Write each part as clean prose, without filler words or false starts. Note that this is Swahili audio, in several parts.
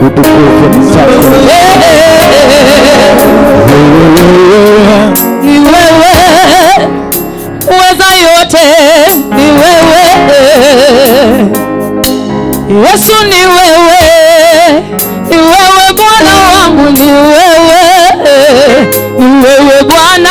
utukufu ni zako. Ni wewe uweza yote, ni wewe Yesu, ni wewe, ni wewe Bwana wangu, ni wewe, ni wewe Bwana.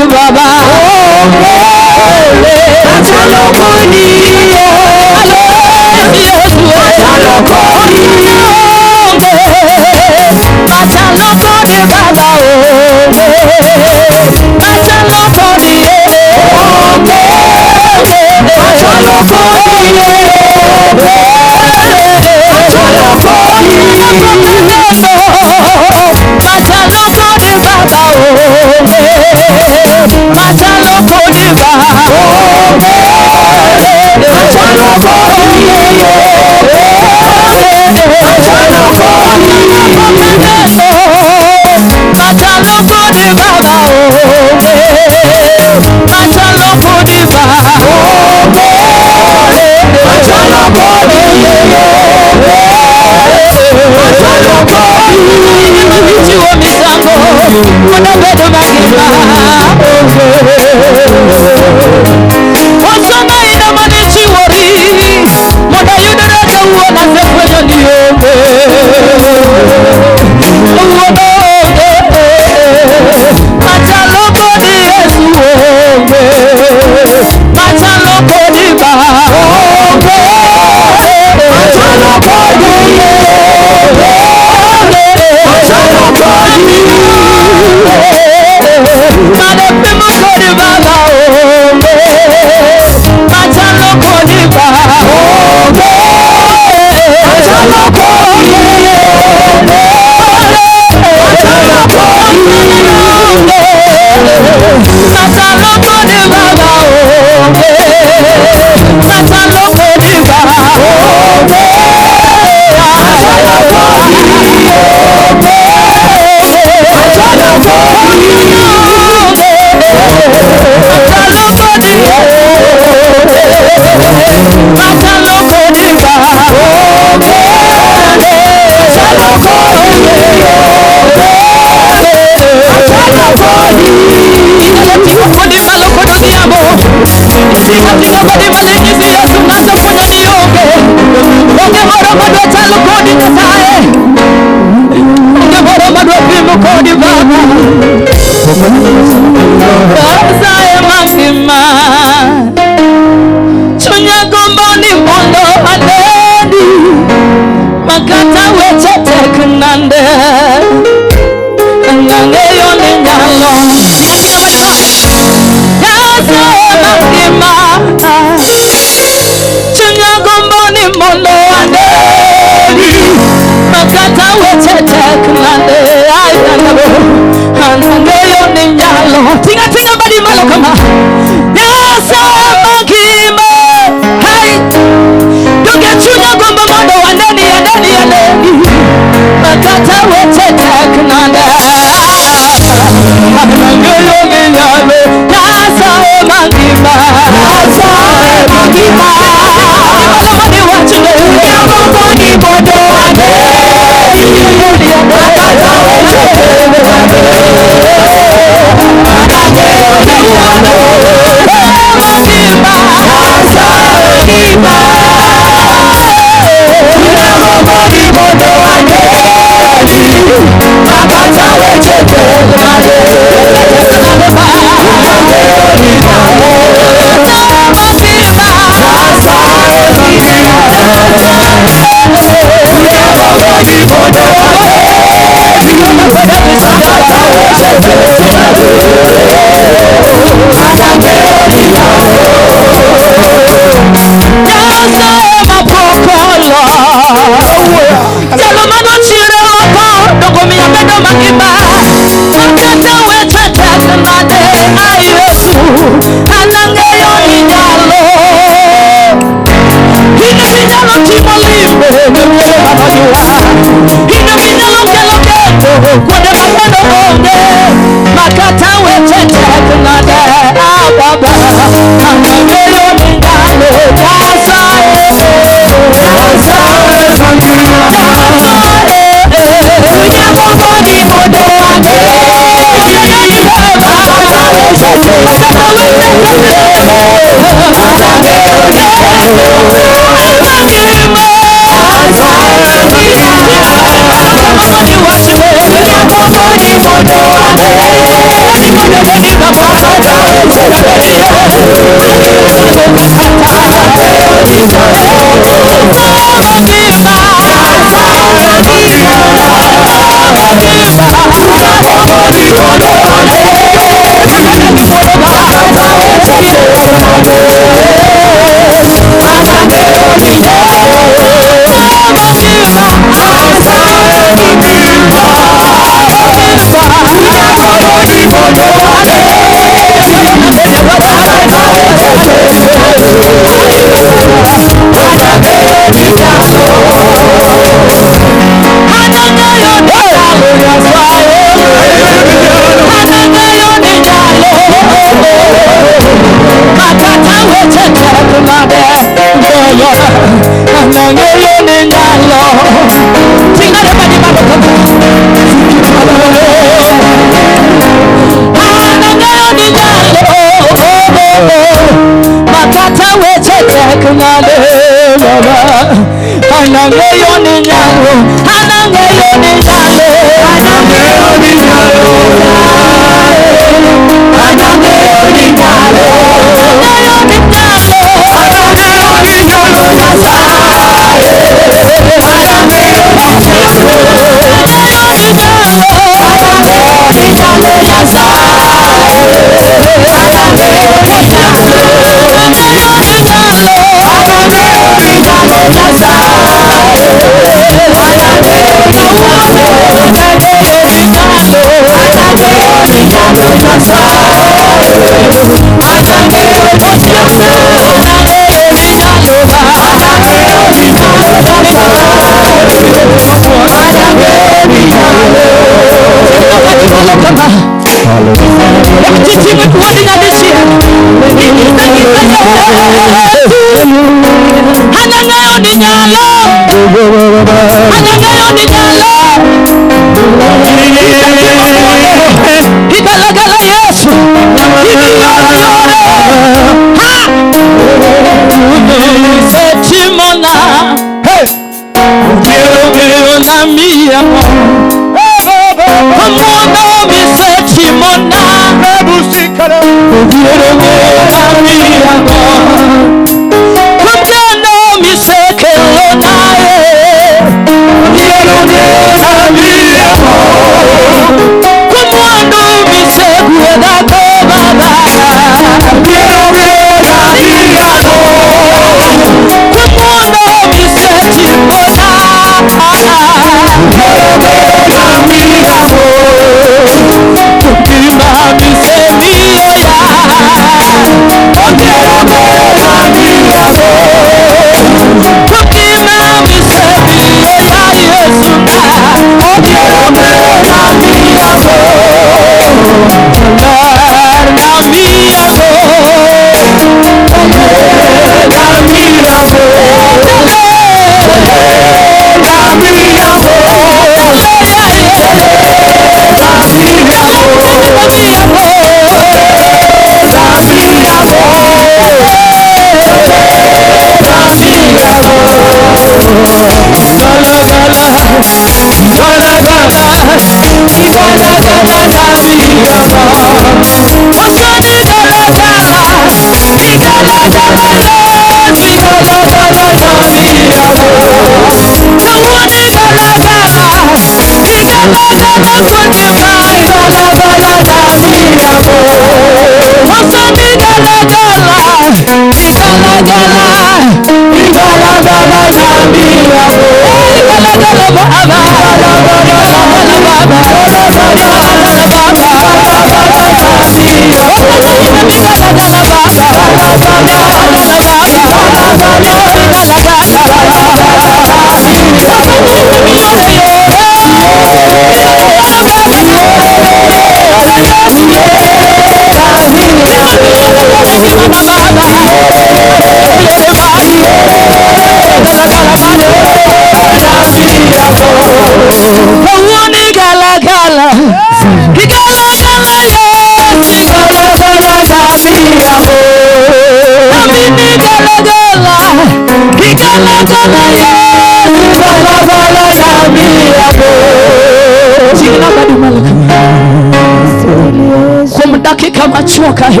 Kama choka hii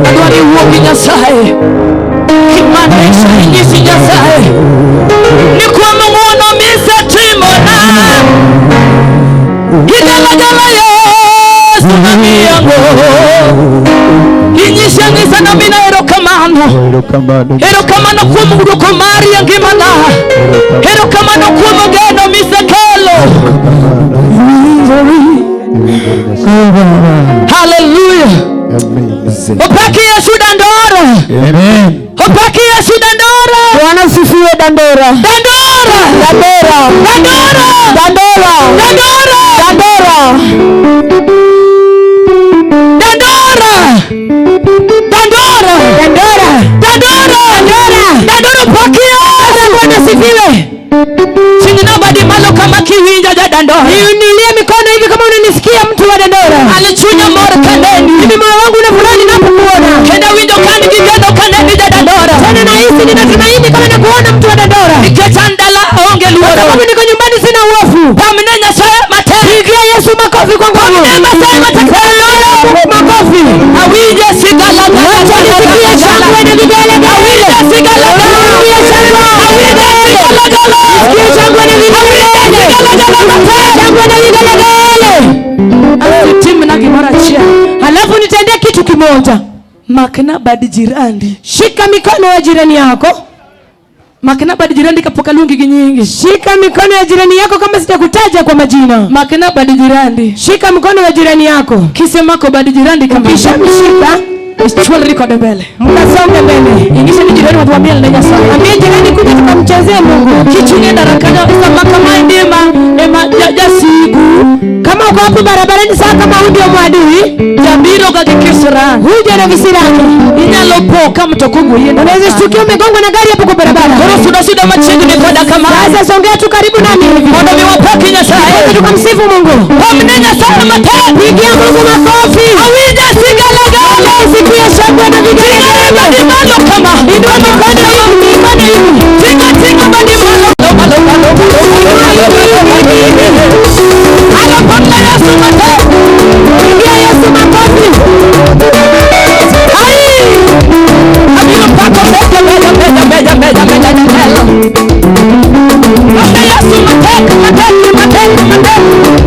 adwani uogi Nyasaye kimanisha inyisi Nyasaye ni kwa mwono mise timona igalagala Yesu na miyango inyisha ngisa na mina erokamano kwa mguduko mari ya ngimana erokamano kwa mgeno misekelo. Hallelujah. Opaki Yesu dandora. Amen. Opaki Yesu dandora. Bwana sifiwe dandora. Dandora. Dandora. Dandora. Dandora. Dandora. Dandora. Dandora. Dandora. Dandora. Dandora. Dandora. Opaki Yesu. Bwana sifiwe. Singina badi malo kama kiwinja ja dandora. Niunie mikono hivi kama unanisikia mtu wa dandora. Alichunya mora kandeni. Hivi moyo wangu unafurahi ninapokuona. Kenda window kandi kigendo kandeni ja dandora. Tena nahisi ninatumaini kama nakuona mtu wa dandora. Nikatandala aonge luoro. Sababu niko nyumbani sina uofu. Pamnenya saya mate. Pigia Yesu makofi kwa nguvu. Pamnenya saya mate. Makofi. Awije sigalaga. Wacha nisikie shangwe na vigelegele. Awije sigalaga. Awije sigalaga. Sikia shangwe na vigelegele. Shangwe na vigelegele. Timu na kimarachia. Halafu nitendea kitu kimoja. Makna badi jirani. Shika mikono ya jirani yako. Makna badi jirani kapoka lungi nyingi. Shika mikono ya jirani yako kama sitakutaja kwa majina. Makna badi jirani. Shika mikono ya jirani yako. Kisema kwa badi jirani kama. Kisha mshika. Chwala record mbele. Mnasonga mbele. Ingisha ni jirani watuambia na Nyasaye. Ambia jirani kuja tukamchezee Mungu. Kichuni darakana kama kama ndema ema jaja sigu. Kama uko hapo barabarani saa kama ndio mwadui, jabiro gakikisira. Huja na visirani. Inyalopo kama tokungu yenda. Unaweza shtukia umegongwa na gari hapo kwa barabara. Koro suda machindu ni kwenda kama. Sasa songea tu karibu nami hivi. Mondo miwapaki Nyasaye. Tukamsifu Mungu. Pamne Nyasaye mate. Pigia Mungu makofi. Awija sigalaga. Sikia shangwe na vigelegele. Badi malo kama. Inua mikono hivi. Mikono hivi. Tinga tinga badi malo. Alapanda Yesu mate. Pigia Yesu makofi. Hai. matendo